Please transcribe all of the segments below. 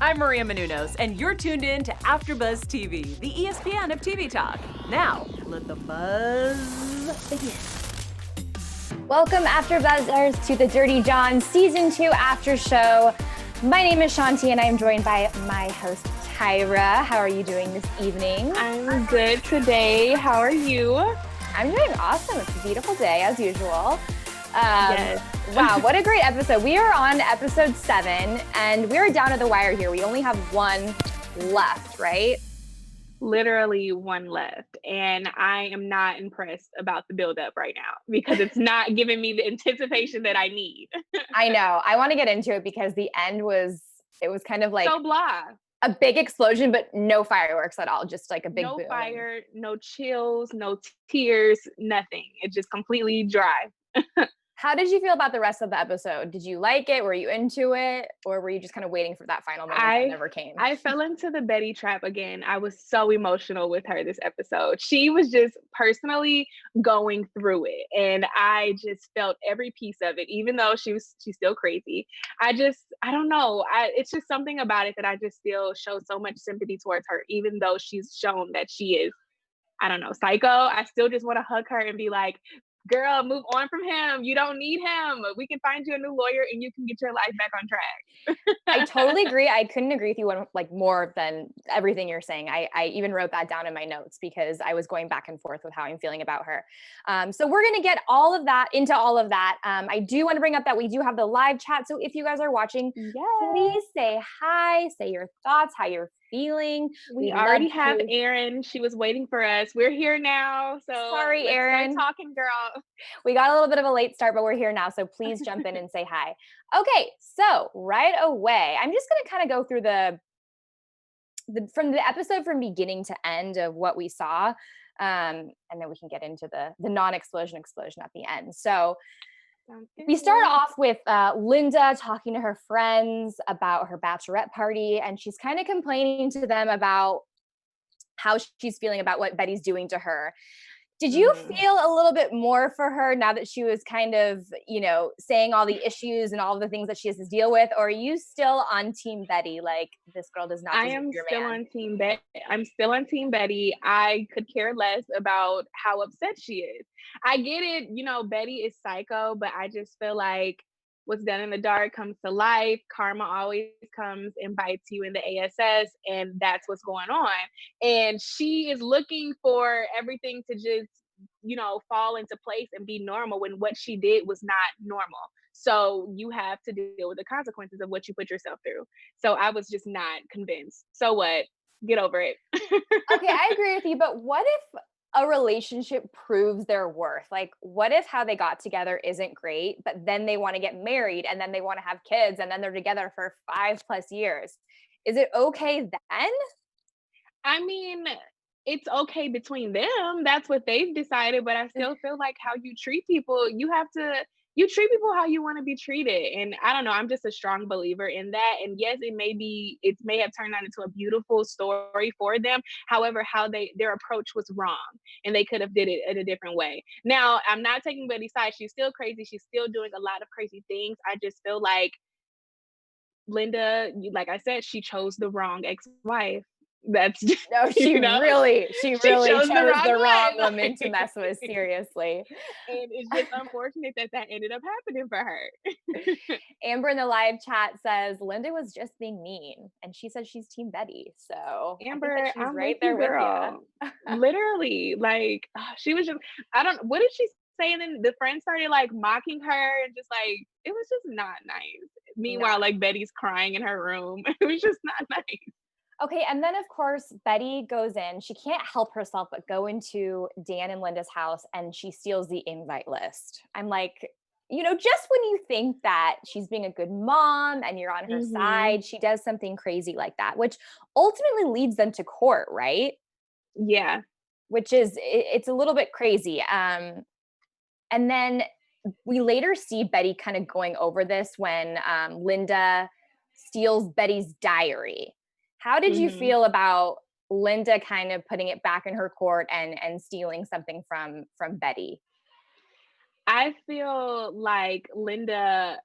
I'm Maria Menounos, and you're tuned in to AfterBuzz TV, the ESPN of TV talk. Now, let the buzz begin. Welcome, AfterBuzzers, to the Dirty John Season 2 After Show. My name is Shanti, and I'm joined by my host, Tyra. How are you doing this evening? I'm good today. How are you? I'm doing awesome. It's a beautiful day, as usual. Yes. Wow, what a great episode. We are on episode 7, and we are down to the wire here. We only have one left, right? Literally one left. And I am not impressed about the buildup right now because it's not giving me the anticipation that I need. I know. I want to get into it because the end was kind of like so blah. A big explosion, but no fireworks at all. Just like a big no boom. fire, no chills, no tears, nothing. It's just completely dry. How did you feel about the rest of the episode? Did you like it? Were you into it? Or were you just kind of waiting for that final moment that never came? I fell into the Betty trap again. I was so emotional with her this episode. She was just personally going through it. And I just felt every piece of it, even though she's still crazy. I don't know. It's just something about it that I just still show so much sympathy towards her, even though she's shown that she is, I don't know, psycho. I still just want to hug her and be like, girl, move on from him. You don't need him. We can find you a new lawyer and you can get your life back on track. I totally agree. I couldn't agree with you more than everything you're saying. I even wrote that down in my notes because I was going back and forth with how I'm feeling about her. So we're going to get into all of that. I do want to bring up that we do have the live chat. So if you guys are watching, please say hi, say your thoughts, how you're feeling. We already have Erin. She was waiting for us. We're here now. So sorry, Erin. Start talking, girl. We got a little bit of a late start, but we're here now. So please jump in and say hi. Okay, so right away, I'm just going to kind of go through from the episode from beginning to end of what we saw. And then we can get into the non-explosion explosion at the end. So we start off with Linda talking to her friends about her bachelorette party, and she's kind of complaining to them about how she's feeling about what Betty's doing to her. Did you feel a little bit more for her now that she was kind of, saying all the issues and all the things that she has to deal with? Or are you still on Team Betty? Like, this girl does not deserve your man. on Team Betty. I'm still on Team Betty. I could care less about how upset she is. I get it. Betty is psycho, but I just feel like what's done in the dark comes to life. Karma always comes and bites you in the ASS, and that's what's going on. And she is looking for everything to just, fall into place and be normal when what she did was not normal. So you have to deal with the consequences of what you put yourself through. So I was just not convinced. So what? Get over it. Okay, I agree with you, but what if a relationship proves their worth? Like, what if how they got together isn't great, but then they want to get married and then they want to have kids and then they're together for 5+ years? Is it okay then? I mean, it's okay between them. That's what they've decided, but I still feel like how you treat people, you treat people how you want to be treated. And I don't know, I'm just a strong believer in that. And yes, it may have turned out into a beautiful story for them. However, their approach was wrong and they could have did it in a different way. Now, I'm not taking Betty's side. She's still crazy. She's still doing a lot of crazy things. I just feel like Linda, like I said, she chose the wrong ex-wife. That's just, no, she really chose the wrong one. woman to mess with, seriously. And it's just unfortunate that ended up happening for her. Amber in the live chat says Linda was just being mean, and she said she's Team Betty. So Amber, she's I'm right with there you, girl. with you. Literally, like she was just. What did she say? And then the friends started like mocking her, and just like it was just not nice. Meanwhile, like Betty's crying in her room. It was just not nice. Okay, and then of course, Betty goes in. She can't help herself but go into Dan and Linda's house, and she steals the invite list. I'm like, just when you think that she's being a good mom and you're on her side, she does something crazy like that, which ultimately leads them to court, right? Yeah. Which is, it's a little bit crazy. And then we later see Betty kind of going over this when Linda steals Betty's diary. How did you feel about Linda kind of putting it back in her court and stealing something from Betty? I feel like Linda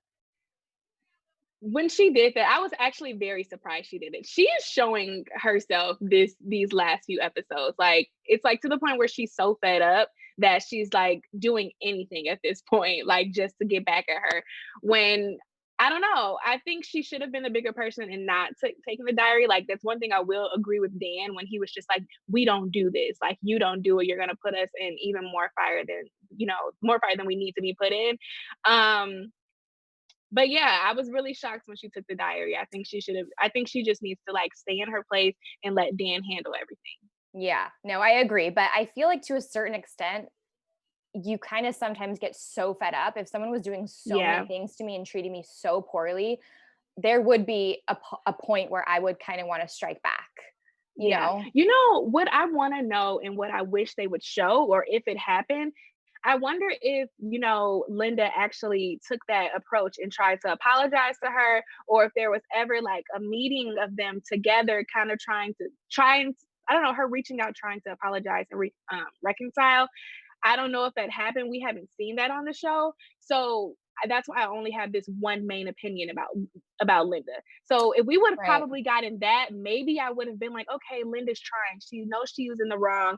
when she did that, I was actually very surprised she did it. She is showing herself these last few episodes. Like, it's like to the point where she's so fed up that she's like doing anything at this point, like just to get back at her. When I don't know, I think she should have been the bigger person and not taking the diary. Like, that's one thing I will agree with Dan when he was just like, "We don't do this. Like, you don't do it. You're gonna put us in even more fire than more fire than we need to be put in." But yeah, I was really shocked when she took the diary. I think she just needs to like stay in her place and let Dan handle everything. Yeah, no, I agree. But I feel like to a certain extent, you kind of sometimes get so fed up. If someone was doing so Yeah. many things to me and treating me so poorly, there would be a point where I would kind of want to strike back, you Yeah. know? You know what I want to know and what I wish they would show, or if it happened, I wonder if, Linda actually took that approach and tried to apologize to her, or if there was ever like a meeting of them together, kind of I don't know, her reaching out, trying to apologize and reconcile. I don't know if that happened. We haven't seen that on the show. So that's why I only have this one main opinion about Linda. So if we would have Right. probably gotten that, maybe I would have been like, okay, Linda's trying. She knows she was in the wrong.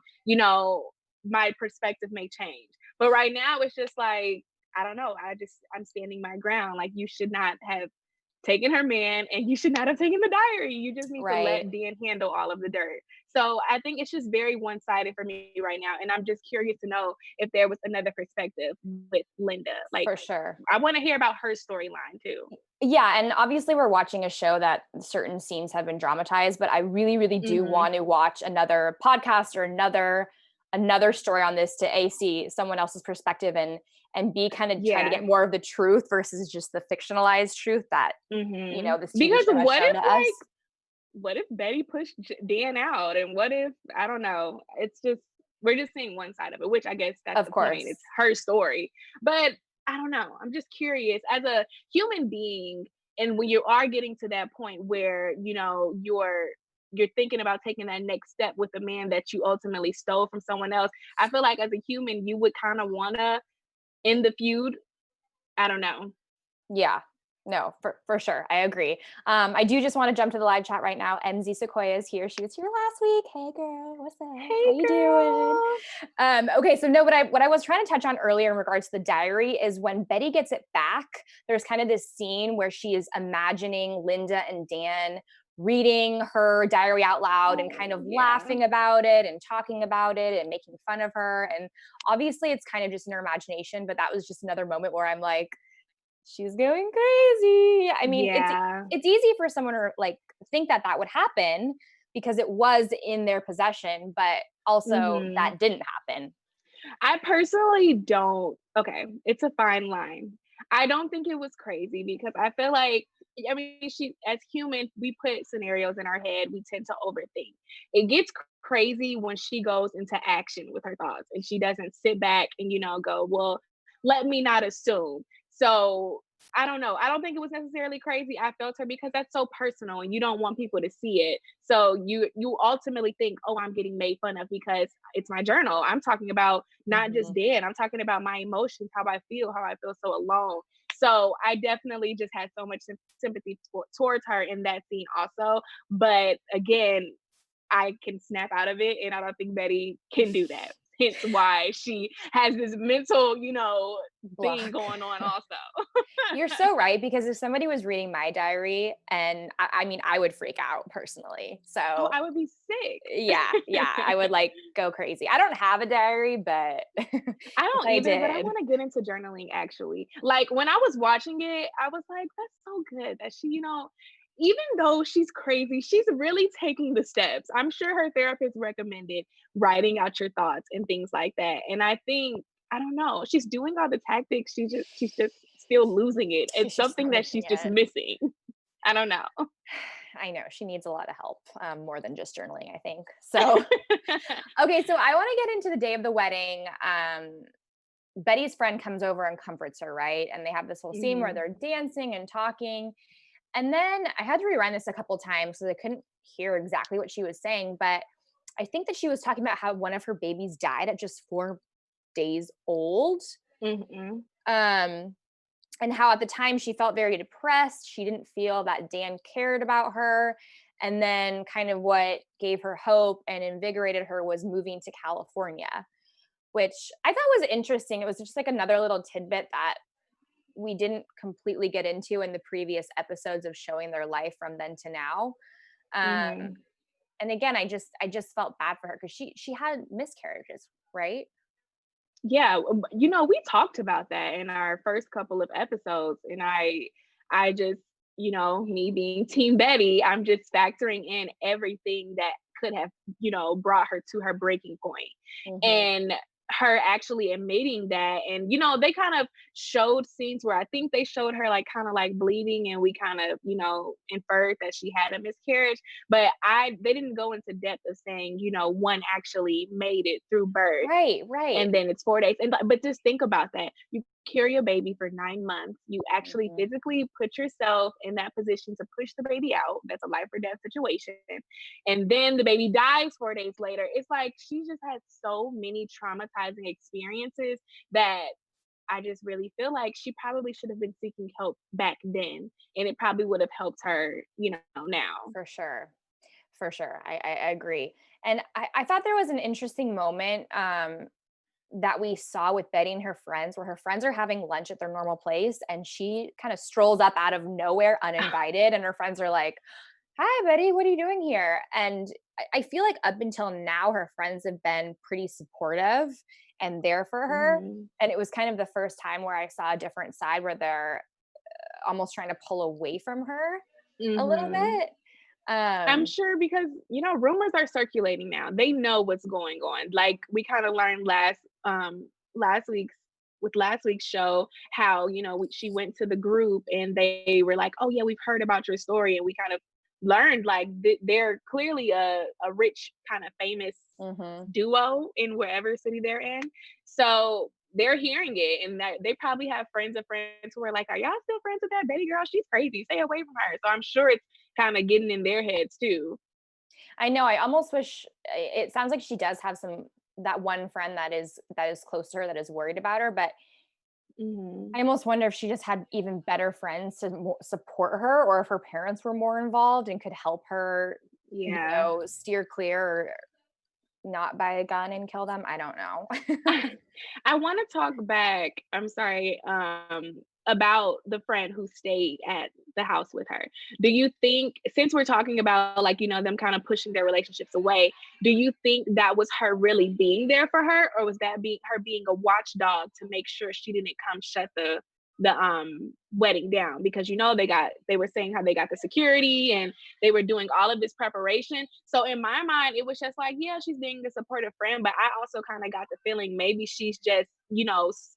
My perspective may change. But right now it's just like, I don't know. I'm standing my ground. Like, you should not have taken her man and you should not have taken the diary. You just need to Right. let Dan handle all of the dirt. So I think it's just very one-sided for me right now. And I'm just curious to know if there was another perspective with Linda. Like, For sure. I want to hear about her storyline too. Yeah, and obviously we're watching a show that certain scenes have been dramatized, but I really, really do Mhm. want to watch another podcast or another story on this to see someone else's perspective and be kind of try to Yeah. get more of the truth versus just the fictionalized truth that this TV Because show has shown to us. what if Betty pushed Dan out? And what if, I don't know, it's just, we're just seeing one side of it, which I guess that's Of the point. course. It's her story. But I don't know. I'm just curious as a human being. And when you are getting to that point where, you're thinking about taking that next step with the man that you ultimately stole from someone else, I feel like as a human, you would kind of want to end the feud. I don't know. Yeah. No, for sure. I agree. I do just want to jump to the live chat right now. MZ Sequoia is here. She was here last week. Hey girl, what's up? How Hey, you doing? girl. Okay, so no, what I was trying to touch on earlier in regards to the diary is when Betty gets it back, there's kind of this scene where she is imagining Linda and Dan reading her diary out loud and kind Oh, of yeah. laughing about it and talking about it and making fun of her. And obviously it's kind of just in her imagination, but that was just another moment where I'm like, she's going crazy. I mean, Yeah. it's easy for someone to like think that would happen because it was in their possession, but also Mhm. that didn't happen. I personally don't. Okay, it's a fine line. I don't think it was crazy because I feel like, I mean, as humans, we put scenarios in our head. We tend to overthink. It gets crazy when she goes into action with her thoughts and she doesn't sit back and, go, well, let me not assume. So I don't know. I don't think it was necessarily crazy. I felt her because that's so personal and you don't want people to see it. So you ultimately think, oh, I'm getting made fun of because it's my journal. I'm talking about not just Mhm. dead. I'm talking about my emotions, how I feel so alone. So I definitely just had so much sympathy towards her in that scene also. But again, I can snap out of it, and I don't think Betty can do that. Hence why she has this mental, thing Block. going on also. You're so right because if somebody was reading my diary and I mean, I would freak out personally. Oh, So I would be sick. yeah, I would like go crazy. I don't have a diary, but I if don't I either, but I did, want to get into journaling actually. Like when I was watching it, I was like, that's so good that she, even though she's crazy, she's really taking the steps. I'm sure her therapist recommended writing out your thoughts and things like that. And I think, I don't know, she's doing all the tactics. She's just still losing it. she's It's just something not that making she's just it. missing. I don't know. I know she needs a lot of help, more than just journaling, I think. So, okay, so I want to get into the day of the wedding. Betty's friend comes over and comforts her, right? And they have this whole scene where Mhm. they're dancing and talking. And then I had to rewind this a couple times because I couldn't hear exactly what she was saying. But I think that she was talking about how one of her babies died at just 4 days old. Mhm. Um, and how at the time she felt very depressed. She didn't feel that Dan cared about her. And then kind of what gave her hope and invigorated her was moving to California, which I thought was interesting. It was just like another little tidbit that we didn't completely get into in the previous episodes of showing their life from then to now. Mhm. And again, I just felt bad for her because she had miscarriages, right? Yeah, we talked about that in our first couple of episodes, and I just, me being Team Betty, I'm just factoring in everything that could have, brought her to her breaking point. Hmm. And her actually admitting that, and they kind of showed scenes where I think they showed her like kind of like bleeding, and we kind of, inferred that she had a miscarriage, but they didn't go into depth of saying, one actually made it through birth, Right, right. and then it's 4 days. And but just think about that. You carry a baby for 9 months. You actually Mhm. physically put yourself in that position to push the baby out. That's a life or death situation. And then the baby dies 4 days later. It's like she just had so many traumatizing experiences that I just really feel like she probably should have been seeking help back then. And it probably would have helped her, now. For sure. For sure. I agree. And I thought there was an interesting moment that we saw with Betty and her friends, where her friends are having lunch at their normal place and she kind of strolls up out of nowhere uninvited. And her friends are like, "Hi, Betty, what are you doing here?" And I feel like up until now, her friends have been pretty supportive and there for her. Mhm. And it was kind of the first time where I saw a different side where they're almost trying to pull away from her a little Mhm. bit. I'm Um, sure because, rumors are circulating now. They know what's going on. Like we kind of learned last week's with last week's show how, she went to the group and they were like, "Oh yeah, we've heard about your story." And we kind of learned like they're clearly a rich kind of famous mhm. duo in wherever city they're in. So they're hearing it, and that they probably have friends of friends who are like, "Are y'all still friends with that Betty girl? She's crazy. Stay away from her." So I'm sure it's kind of getting in their heads too. I know. I almost wish it sounds like she does have that one friend that is close to her that is worried about her, but Hmm. I almost wonder if she just had even better friends to support her, or if her parents were more involved and could help her, Yeah. steer clear or not buy a gun and kill them. I don't know. I want to talk back. I'm sorry. About the friend who stayed at the house with her. Do you think, since we're talking about like them kind of pushing their relationships away, do you think that was her really being there for her, or was that being her being a watchdog to make sure she didn't come shut the wedding down? Because they were saying how they got the security and they were doing all of this preparation. So in my mind, it was just like, yeah, she's being a supportive friend, but I also kind of got the feeling maybe she's just,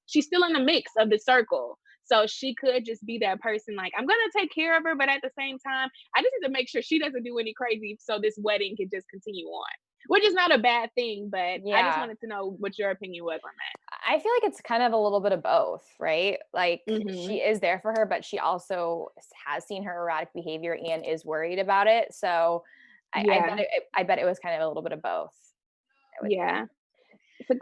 she's still in the mix of the circle. So she could just be that person, like, I'm gonna take care of her, but at the same time, I just need to make sure she doesn't do any crazy so this wedding can just continue on. Which is not a bad thing, but I just Yeah. wanted to know what your opinion was on I feel like it's kind of a little bit of both, right? Like that. she Hmm. is there for her, but she also has seen her erratic behavior and is worried about it. So Yeah, I bet it was kind of a little bit of both. I would yeah.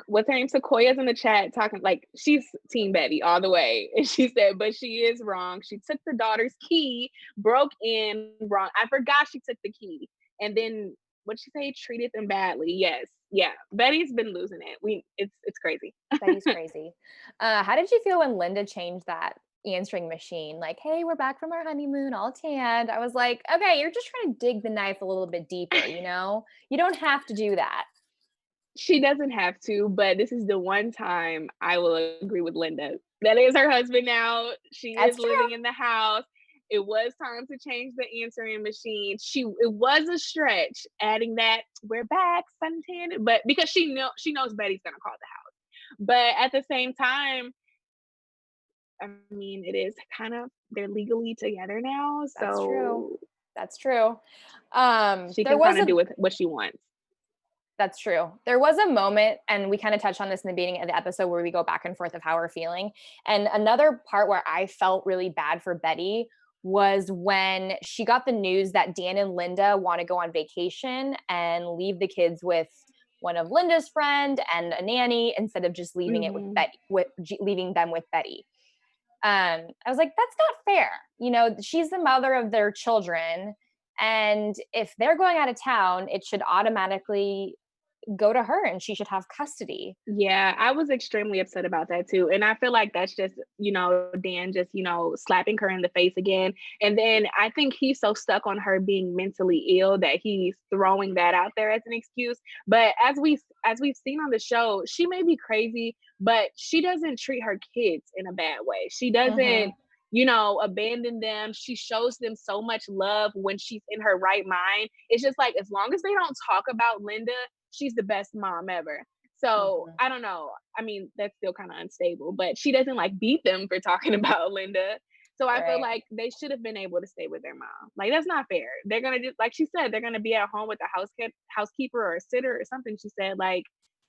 What's her name? Sequoia's in the chat talking like she's Team Betty all the way. And she said, but she is wrong. She took the daughter's key, broke in wrong. I forgot she took the key. And then what she say? Treated them badly. Yes. Yeah. Betty's been losing it. It's crazy. Betty's crazy. How did you feel when Linda changed that answering machine? Like, hey, we're back from our honeymoon, all tanned. I was like, okay, you're just trying to dig the knife a little bit deeper, you know? You don't have to do that. She doesn't have to, but this is the one time I will agree with Linda. That is her husband now. She is That's true. living in the house. It was time to change the answering machine. It was a stretch adding that we're back suntan, but because she knows Betty's gonna call the house. But at the same time, I mean, it is kind of they're legally together now, That's true. so That's true. she There can was kind of a do with what she wants. That's true. There was a moment, and we kind of touched on this in the beginning of the episode, where we go back and forth of how we're feeling. And another part where I felt really bad for Betty was when she got the news that Dan and Linda want to go on vacation and leave the kids with one of Linda's friend and a nanny instead of just leaving it with Hmm. Betty, leaving them with Betty. I was like, that's not fair. You know, she's the mother of their children. And if they're going out of town, it should automatically go to her and she should have custody. Yeah, I was extremely upset about that too. And I feel like that's just, Dan just, slapping her in the face again. And then I think he's so stuck on her being mentally ill that he's throwing that out there as an excuse. But as we've seen on the show, she may be crazy, but she doesn't treat her kids in a bad way. She Mhm. doesn't abandon them. She shows them so much love when she's in her right mind. It's just like, as long as they don't talk about Linda, she's the best mom ever. So Mhm. I don't know. I mean, that's still kind of unstable, but she doesn't like beat them for talking about Linda. So I feel Right. like they should have been able to stay with their mom. Like, that's not fair. They're gonna just, like she said, they're gonna be at home with a housekeeper or a sitter or something. She said, like,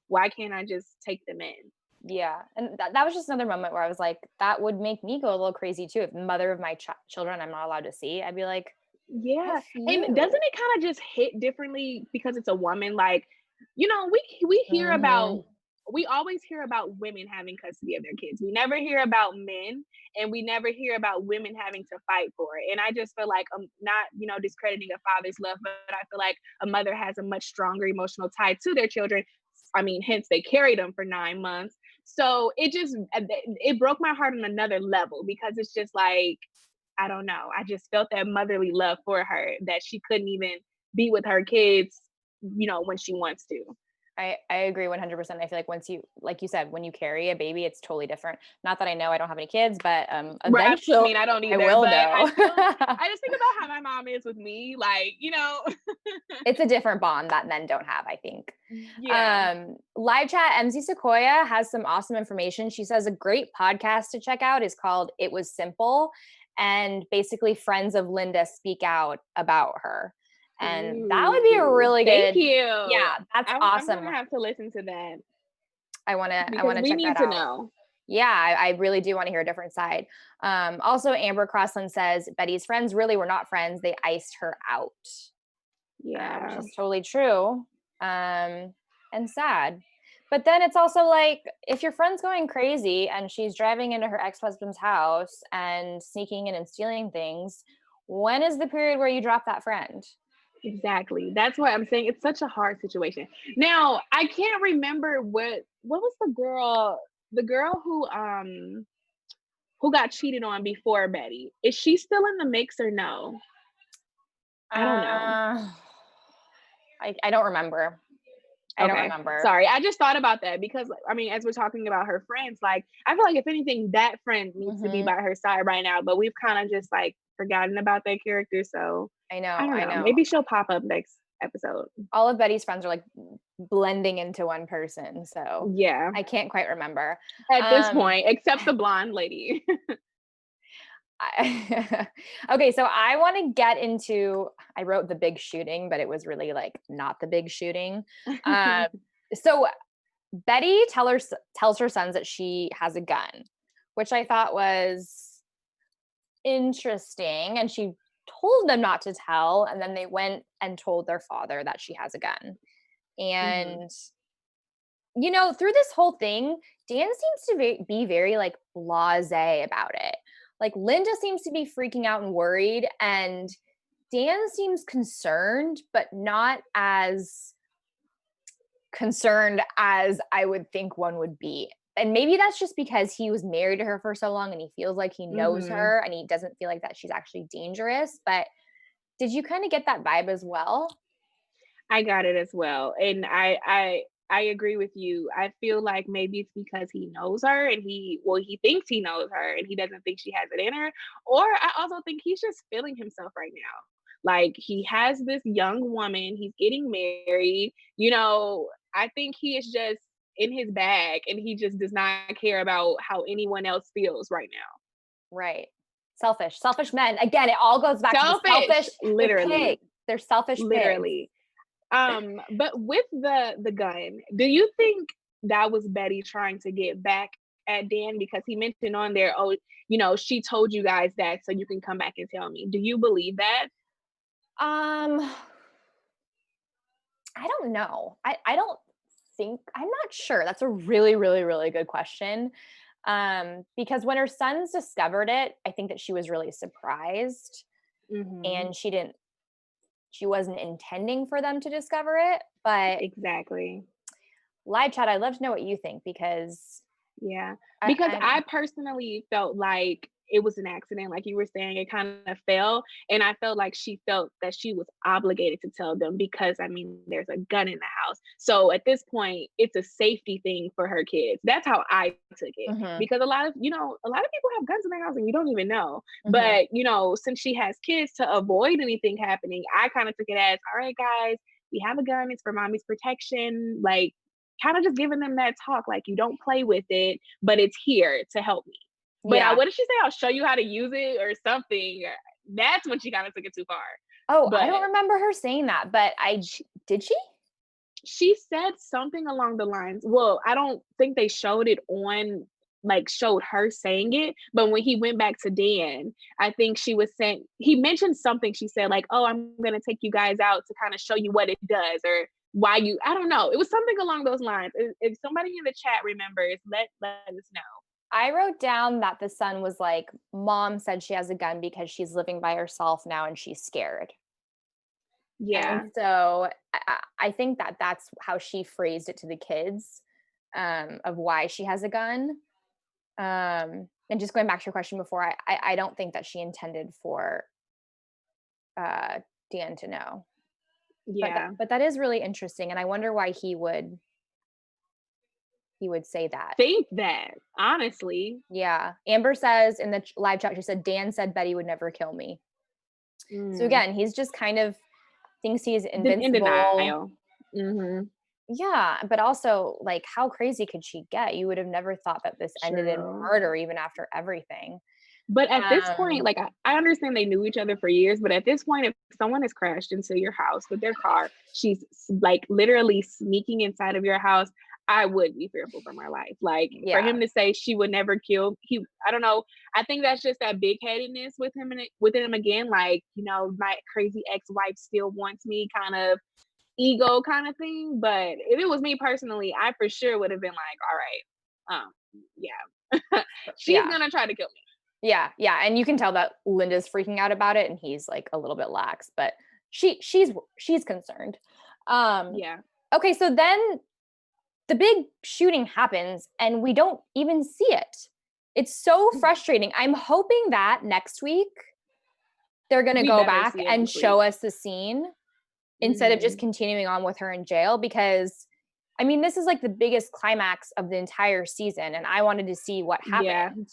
why can't I just take them in? Yeah. And that was just another moment where I was like, that would make me go a little crazy too. If the mother of my children I'm not allowed to see, I'd be like, Yeah. F And doesn't you. it kind of just hit differently because it's a woman? Like, we hear about Mhm. we always hear about women having custody of their kids. We never hear about men, and we never hear about women having to fight for it. And I just feel like not, discrediting a father's love, but I feel like a mother has a much stronger emotional tie to their children. I mean, hence they carried them for 9 months. So it broke my heart on another level because it's just like, I don't know. I just felt that motherly love for her that she couldn't even be with her kids, when she wants to. I agree 100%. I feel like once you, like you said, when you carry a baby, it's totally different. Not that I know, I don't have any kids, but Right. I eventually mean, I don't I either, will but know. I just think about how my mom is with me. Like, It's a different bond that men don't have, I think. yeah. Live chat, MC Sequoia has some awesome information. She says a great podcast to check out is called It Was Simple. And basically, friends of Linda speak out about her. And that would be a Ooh, really thank good, you. yeah, that's I'm awesome. gonna have to listen to that I because wanna we check need that to out. know. Yeah, I really do want to hear a different side. Also, Amber Crossland says Betty's friends really were not friends. They iced her out, which Yeah. is totally true, and sad. But then it's also like, if your friend's going crazy and she's driving into her ex-husband's house and sneaking in and stealing things, when is the period where you drop that friend? Exactly. That's what I'm saying. It's such a hard situation. Now, I can't remember what was the girl who got cheated on before Betty. Is she still in the mix or no? I don't know. Uh, I don't remember. I don't Okay. remember. Sorry. I just thought about that because, I mean, as we're talking about her friends, like, I feel like if anything, that friend needs to be Hmm. by her side right now, but we've kind of just like forgotten about that character. So I know. I don't I know. know. Maybe she'll pop up next episode. All of Betty's friends are like blending into one person, so Yeah. I can't quite remember. At this Um, point, except the blonde lady. okay, so I want to get into. I wrote the big shooting, but it was really like not the big shooting. Um, so Betty tells her sons that she has a gun, which I thought was interesting, and she told them not to tell, and then they went and told their father that she has a gun. Mhm. And through this whole thing, Dan seems to be very like blasé about it. Like Linda seems to be freaking out and worried, and Dan seems concerned, but not as concerned as I would think one would be. And maybe that's just because he was married to her for so long and he feels like he knows Mhm. her and he doesn't feel like that she's actually dangerous. But did you kind of get that vibe as well? I got it as well. And I agree with you. I feel like maybe it's because he knows her and he thinks he knows her and he doesn't think she has it in her. Or I also think he's just feeling himself right now. Like, he has this young woman, he's getting married, I think he is just in his bag and he just does not care about how anyone else feels right now. Right. Selfish men. Again, it all goes back to the Selfish, selfish. They're literally, pigs. They're selfish pigs. literally. But with the gun, do you think that was Betty trying to get back at Dan because he mentioned on there, oh, she told you guys that so you can come back and tell me. Do you believe that? Um, I don't know. I don't think I'm not sure. That's a really, really, really good question. Because when her sons discovered it, I think that she was really surprised, Mm-hmm. and she wasn't intending for them to discover it. But Exactly. live chat, I'd love to know what you think, because Yeah, I, because I'm I personally felt like it was an accident, like you were saying, it kind of fell, and I felt like she felt that she was obligated to tell them because I mean, there's a gun in the house. So at this point, it's a safety thing for her kids. That's how I took it. Mhm, Because a lot of people have guns in their house and you don't even know. mhm. But, since she has kids to avoid anything happening, I kind of took it as, all right, guys, we have a gun, it's for mommy's protection. Like kind of just giving them that talk, like you don't play with it, but it's here to help me. But Yeah. what did she say? I'll show you how to use it or something. That's when she kind of took it too far. Oh, I don't But remember her saying that, but she, did she? she said something along the lines. Well, I don't think they showed it on, like, showed her saying it. But when he went back to Dan, I think she was saying, he mentioned something. She said, like, oh, I'm going to take you guys out to kind of show you what it does or why you, I don't know. It was something along those lines. If somebody in the chat remembers, let us know. I wrote down that the son was like, "Mom said she has a gun because she's living by herself now and she's scared." And Yeah. so I think that that's how she phrased it to the kids, of why she has a gun. And just going back to your question before, I don't think that she intended for Dan to know. Yeah. But that is really interesting, and I wonder why he would say that. Think that, honestly. Yeah. Amber says in the live chat, she said, Dan said Betty would never kill me. So Mm. again, he's just kind of thinks he's In invincible. denial. Hmm. Yeah. But also, like, how crazy could she get? You would have never thought that this ended in True. murder, even after everything. But at this Um, point, like I understand they knew each other for years, but at this point, if someone has crashed into your house with their car, she's like literally sneaking inside of your house, I would be fearful for my life. Like for yeah. him to say she would never kill, I don't know. I think that's just that big headedness with him and with him again. Like, my crazy ex-wife still wants me kind of ego kind of thing. But if it was me personally, I for sure would have been like, all right, yeah, she's Yeah. gonna try to kill me. Yeah. Yeah. And you can tell that Linda's freaking out about it and he's like a little bit lax, but she's concerned. Um, Yeah. okay, so then the big shooting happens and we don't even see it. It's so frustrating. I'm hoping that next week they're going to We go better back see it and next week. show us the scene instead of just Mhm. continuing on with her in jail, because I mean, this is like the biggest climax of the entire season and I wanted to see what Yeah. happened.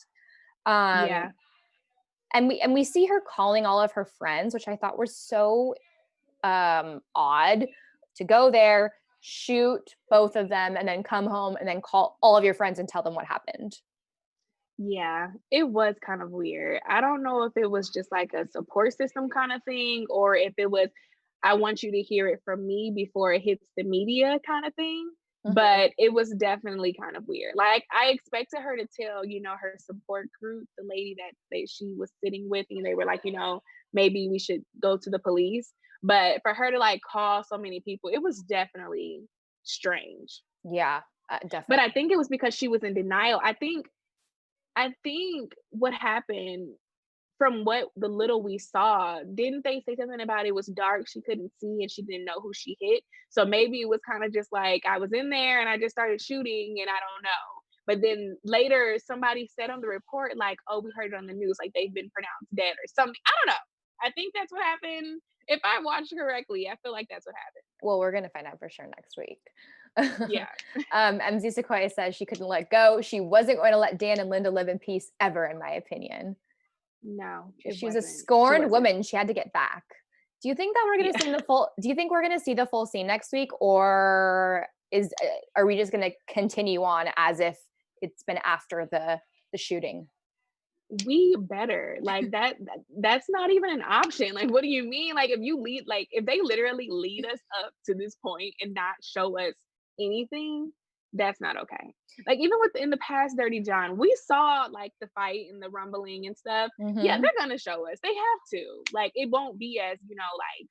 Um, Yeah. and we see her calling all of her friends, which I thought were so odd, to go there, shoot both of them, and then come home and then call all of your friends and tell them what happened. Yeah. It was kind of weird. I don't know if it was just like a support system kind of thing or if it was I want you to hear it from me before it hits the media kind of thing. Mhm. But it was definitely kind of weird. Like I expected her to tell, her support group, the lady that she was sitting with, and they were like, maybe we should go to the police. But for her to like call so many people, it was definitely strange. Yeah, But I definitely. think it was because she was in denial. I think what happened from what the little we saw, didn't they say something about it was dark, she couldn't see and she didn't know who she hit? So maybe it was kind of just like I was in there and I just started shooting and I don't know. But then later somebody said on the report, like, oh, we heard it on the news, like they've been pronounced dead or something. I don't know. I think that's what happened. If I watched correctly, I feel like that's what happened. Well, we're gonna find out for sure next week. Yeah. MZ Sequoia says she couldn't let go. She wasn't going to let Dan and Linda live in peace ever, in my opinion. No, it She was a wasn't. She scorned wasn't. woman. She had to get back. Do you think that we're gonna Yeah. see the full? Do you think we're gonna see the full scene next week, or are we just gonna continue on as if it's been after the shooting? We better like that's not even an option. Like what do you mean? Like if they literally lead us up to this point and not show us anything, that's not okay. Like even within the past Dirty John, we saw like the fight and the rumbling and stuff. Yeah, Hmm. they're gonna show us, they have to. Like it won't be as like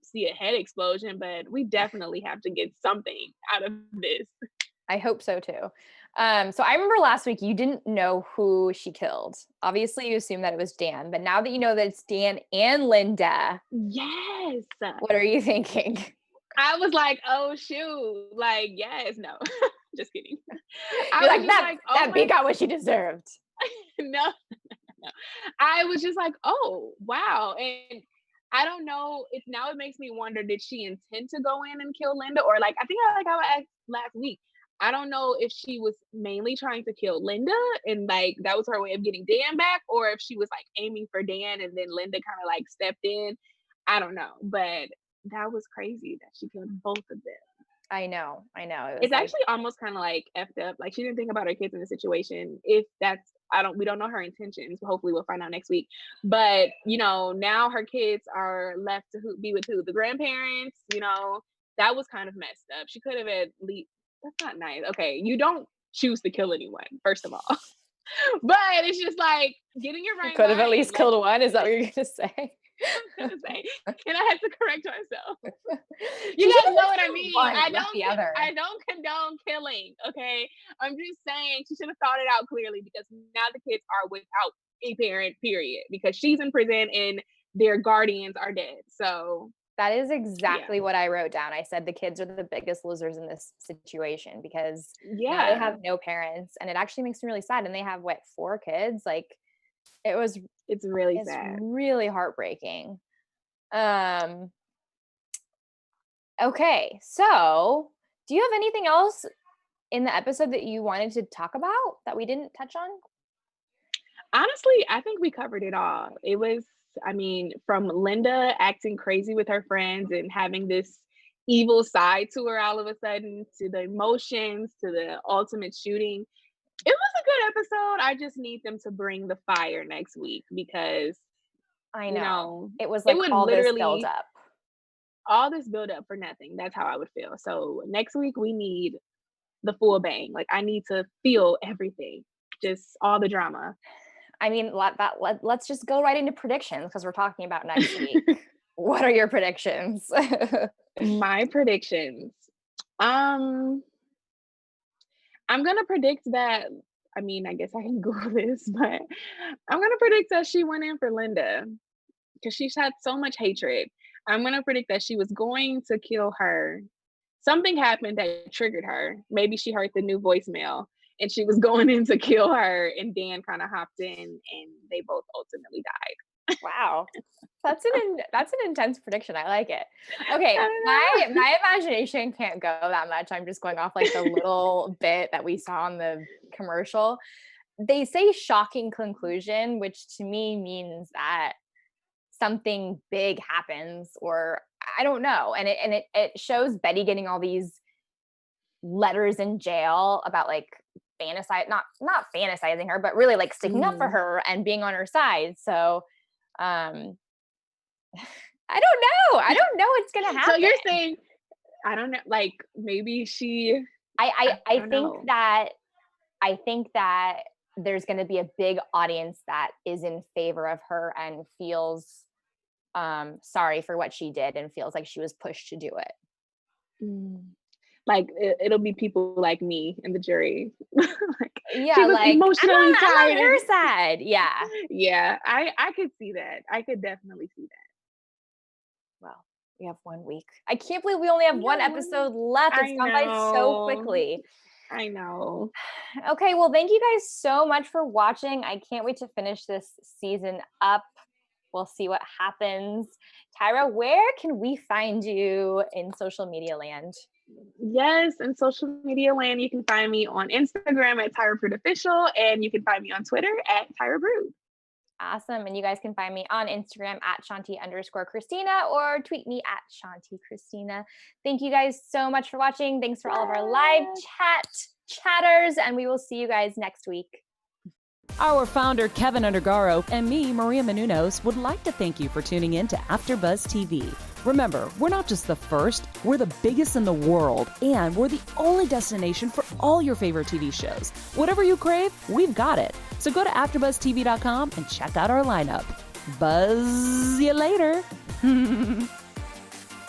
see a head explosion, but we definitely have to get something out of this. I hope so too. So I remember last week you didn't know who she killed. Obviously, you assumed that it was Dan, but now that you know that it's Dan and Linda, Yes. what are you thinking? I was like, oh shoot. Like, yes, no. Just kidding. I You're was like, just that like, oh that my B got what she deserved. no, no. I was just like, oh wow. And I don't know if now it makes me wonder, did she intend to go in and kill Linda? Or like I think like I asked last week. I don't know if she was mainly trying to kill Linda and like that was her way of getting Dan back, or if she was like aiming for Dan and then Linda kind of like stepped in. I don't know. But that was crazy that she killed both of them. I know. It was It's like, actually almost kind of like effed up. Like she didn't think about her kids in the situation. If that's, we don't know her intentions. Hopefully we'll find out next week. But now her kids are left to be with who? The grandparents. That was kind of messed up. She could have at least. That's not nice. Okay, you don't choose to kill anyone, first of all. But it's just like getting your right. Could have at mind, least like, killed one. Is that what you're gonna say? I'm gonna say, and I had to correct myself. She You should've guys know just what I killed mean. one, I left the other. don't condone killing. Okay, I'm just saying she should have thought it out clearly because now the kids are without a parent. Period. Because she's in prison and their guardians are dead. So That is exactly what I wrote down. I said the kids are the biggest losers in this situation because now they yeah, have no parents, and it actually makes me really sad. And they have 4 kids. Like it's really it's sad. really heartbreaking. Okay, so do you have anything else in the episode that you wanted to talk about that we didn't touch on? Honestly, I think we covered it all. It was, I mean, from Linda acting crazy with her friends and having this evil side to her all of a sudden, to the emotions, to the ultimate shooting. It was a good episode. I just need them to bring the fire next week because I know. It was it like would all this build literally up. all this build up for nothing. That's how I would feel. So next week we need the full bang. Like I need to feel everything, just all the drama. I mean, let's just go right into predictions because we're talking about next week. What are your predictions? My predictions. I'm gonna predict that. I mean, I guess I can Google this, but I'm gonna predict that she went in for Linda because she's had so much hatred. I'm gonna predict that she was going to kill her. Something happened that triggered her. Maybe she heard the new voicemail and she was going in to kill her, and Dan kind of hopped in, and they both ultimately died. Wow. That's an intense prediction. I like it. Okay, I don't know. my imagination can't go that much. I'm just going off like the little bit that we saw on the commercial. They say shocking conclusion, which to me means that something big happens, or I don't know. And it shows Betty getting all these letters in jail about like not fantasizing her, but really like sticking up for her and being on her side. So I don't know. I don't know what's gonna happen. So you're saying, I don't know, like maybe she. I don't think know. I think that there's going to be a big audience that is in favor of her and feels sorry for what she did and feels like she was pushed to do it. Like it'll be people like me in the jury. Like, Yeah, she was like emotionally I'm on tired. her side. Yeah. Yeah, I could see that. I could definitely see that. Well, we have 1 week. I can't believe we only have one episode left. It's gone by so quickly. I know. Okay, well, thank you guys so much for watching. I can't wait to finish this season up. We'll see what happens. Tyra, where can we find you in social media land? Yes, in social media land, you can find me on Instagram at Tyra Brood Official, and you can find me on Twitter at Tyra Brood. Awesome. And you guys can find me on Instagram at Shanti_Christina or tweet me at Shanti Christina. Thank you guys so much for watching. Thanks for all of our live chatters, and we will see you guys next week. Our founder, Keven Undergaro, and me, Maria Menounos, would like to thank you for tuning in to AfterBuzz TV. Remember, we're not just the first, we're the biggest in the world, and we're the only destination for all your favorite TV shows. Whatever you crave, we've got it. So go to AfterBuzzTV.com and check out our lineup. Buzz you later. The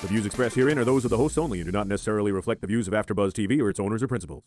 views expressed herein are those of the hosts only and do not necessarily reflect the views of AfterBuzz TV or its owners or principals.